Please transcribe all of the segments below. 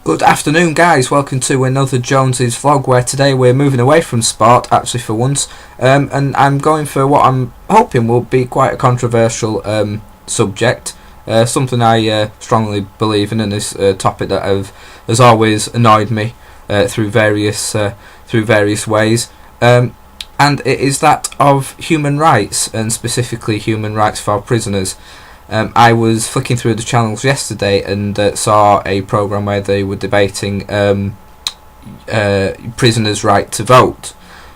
Good afternoon, guys. Welcome to another Jonesy's vlog, where today we're moving away from sport, actually, for once, and I'm going for what I'm hoping will be quite a controversial subject, something I strongly believe in, and is a topic that has always annoyed me through various ways, and it is that of human rights, and specifically human rights for prisoners. I was flicking through the channels yesterday and saw a programme where they were debating prisoners' right to vote,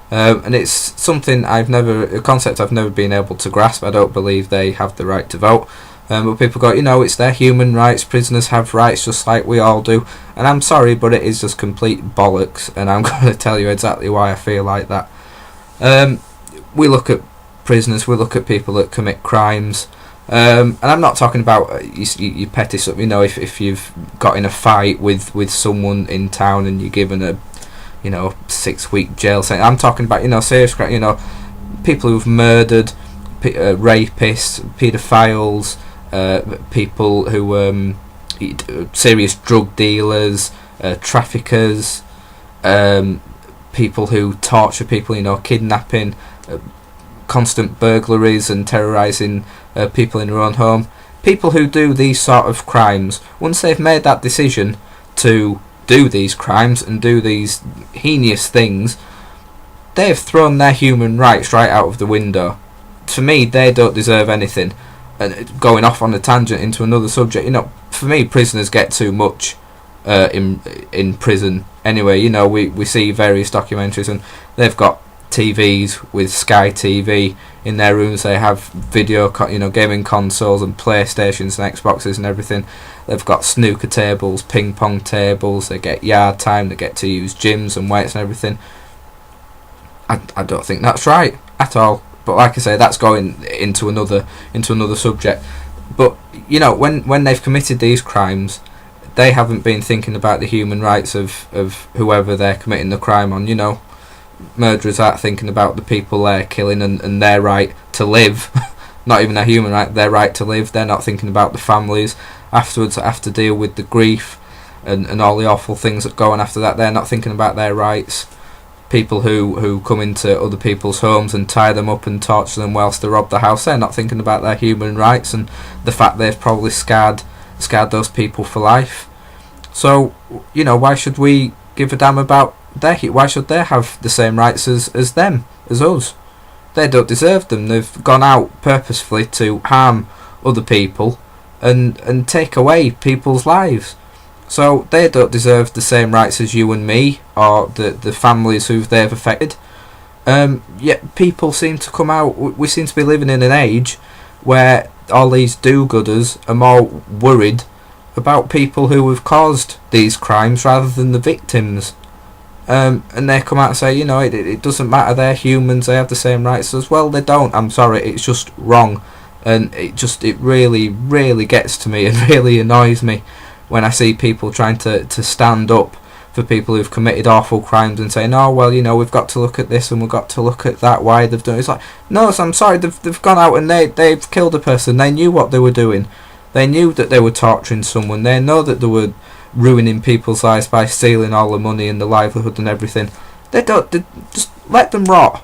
and it's something a concept I've never been able to grasp. I don't believe they have the right to vote, but people go, it's their human rights, prisoners have rights just like we all do, and I'm sorry, but it is just complete bollocks, and I'm going to tell you exactly why I feel like that. We look at prisoners, we look at people that commit crimes, and I'm not talking about you petty stuff. If you've got in a fight with someone in town and you're given a 6-week jail sentence. I'm talking about serious crime. People who've murdered, rapists, paedophiles, people who serious drug dealers, traffickers, people who torture people. Kidnapping, constant burglaries and terrorising people in their own home. People who do these sort of crimes, once they've made that decision to do these crimes and do these heinous things, they've thrown their human rights right out of the window. For me, they don't deserve anything. And going off on a tangent into another subject, for me, prisoners get too much in prison. Anyway, we see various documentaries, and they've got TVs with Sky TV in their rooms. They have video, gaming consoles and PlayStations and Xboxes and everything. They've got snooker tables, ping pong tables. They get yard time. They get to use gyms and weights and everything. I don't think that's right at all. But like I say, that's going into another subject. But when they've committed these crimes, they haven't been thinking about the human rights of whoever they're committing the crime on. Murderers aren't thinking about the people they're killing and their right to live. Not even their human right, their right to live. They're not thinking about the families afterwards that have to deal with the grief and all the awful things that go on after that. They're not thinking about their rights. People who come into other people's homes and tie them up and torture them whilst they rob the house, they're not thinking about their human rights and the fact they've probably scarred those people for life. So, why should we give a damn about why should they have the same rights as us? They don't deserve them. They've gone out purposefully to harm other people and take away people's lives. So they don't deserve the same rights as you and me, or the families who they've affected. Yet people seem to come out. We seem to be living in an age where all these do-gooders are more worried about people who have caused these crimes rather than the victims. And they come out and say, it doesn't matter, they're humans, they have the same rights as well. They don't. I'm sorry, it's just wrong. And it really, really gets to me and really annoys me when I see people trying to stand up for people who've committed awful crimes and saying, we've got to look at this and we've got to look at that, why they've done it. It's like, no, I'm sorry, they've gone out and they've killed a person. They knew what they were doing. They knew that they were torturing someone. They know that they were ruining people's lives by stealing all the money and the livelihood and everything. They just let them rot.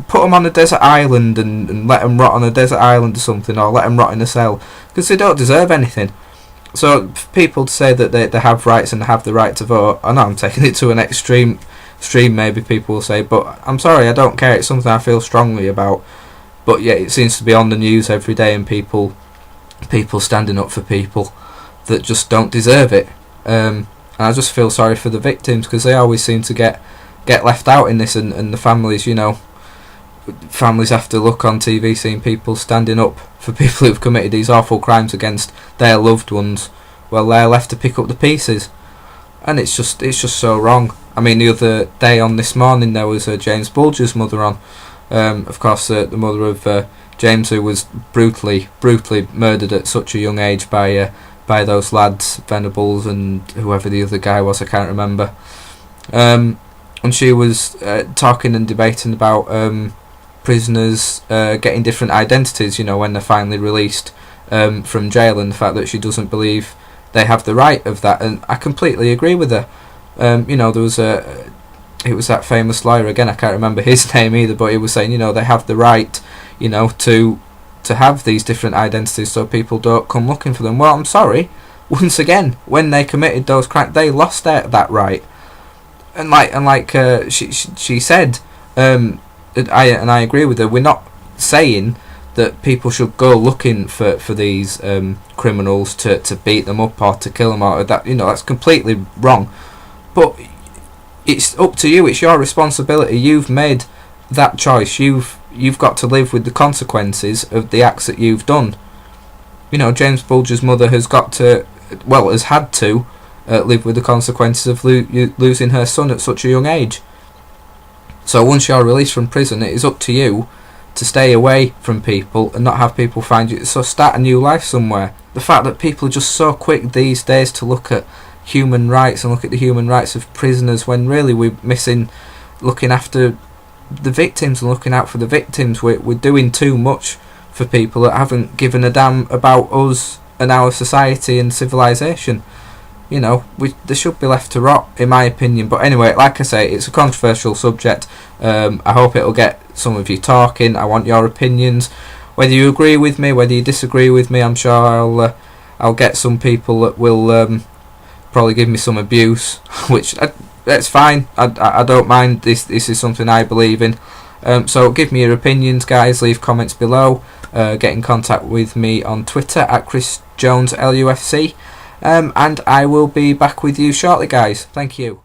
Put them on a desert island and let them rot on a desert island or something, or let them rot in a cell, because they don't deserve anything. So for people to say that they have rights and have the right to vote, I know I'm taking it to an extreme maybe people will say, but I'm sorry, I don't care. It's something I feel strongly about. But yeah, it seems to be on the news every day, and people standing up for people that just don't deserve it. And I just feel sorry for the victims, because they always seem to get left out in this, and the families, families have to look on TV seeing people standing up for people who've committed these awful crimes against their loved ones. Well, they're left to pick up the pieces, and it's just so wrong. I mean, the other day on This Morning, there was James Bulger's mother on. Of course, the mother of James, who was brutally murdered at such a young age by those lads, Venables and whoever the other guy was, I can't remember. And she was talking and debating about prisoners getting different identities, when they're finally released from jail, and the fact that she doesn't believe they have the right of that, and I completely agree with her. You know, there was it was that famous lawyer again. I can't remember his name either, but he was saying, you know, they have the right, you know, to have these different identities, so people don't come looking for them. Well, I'm sorry. Once again, when they committed those crimes, they lost that right. And like she said, I agree with her. We're not saying that people should go looking for these criminals to beat them up or to kill them, or that, you know, that's completely wrong. But it's up to you. It's your responsibility. You've made that choice. You've got to live with the consequences of the acts that you've done. You know, James Bulger's mother has had to live with the consequences of losing her son at such a young age. So once you're released from prison, it is up to you to stay away from people and not have people find you. So start a new life somewhere. The fact that people are just so quick these days to look at human rights and look at the human rights of prisoners, when really we're missing looking after the victims and looking out for the victims. We're doing too much for people that haven't given a damn about us and our society and civilization. You know, they should be left to rot, in my opinion. But anyway, like I say, it's a controversial subject. I hope it'll get some of you talking. I want your opinions, whether you agree with me, whether you disagree with me. I'm sure I'll get some people that will probably give me some abuse, which that's fine. I don't mind. This is something I believe in. So give me your opinions, guys. Leave comments below. Get in contact with me on Twitter at ChrisJonesLUFC. And I will be back with you shortly, guys. Thank you.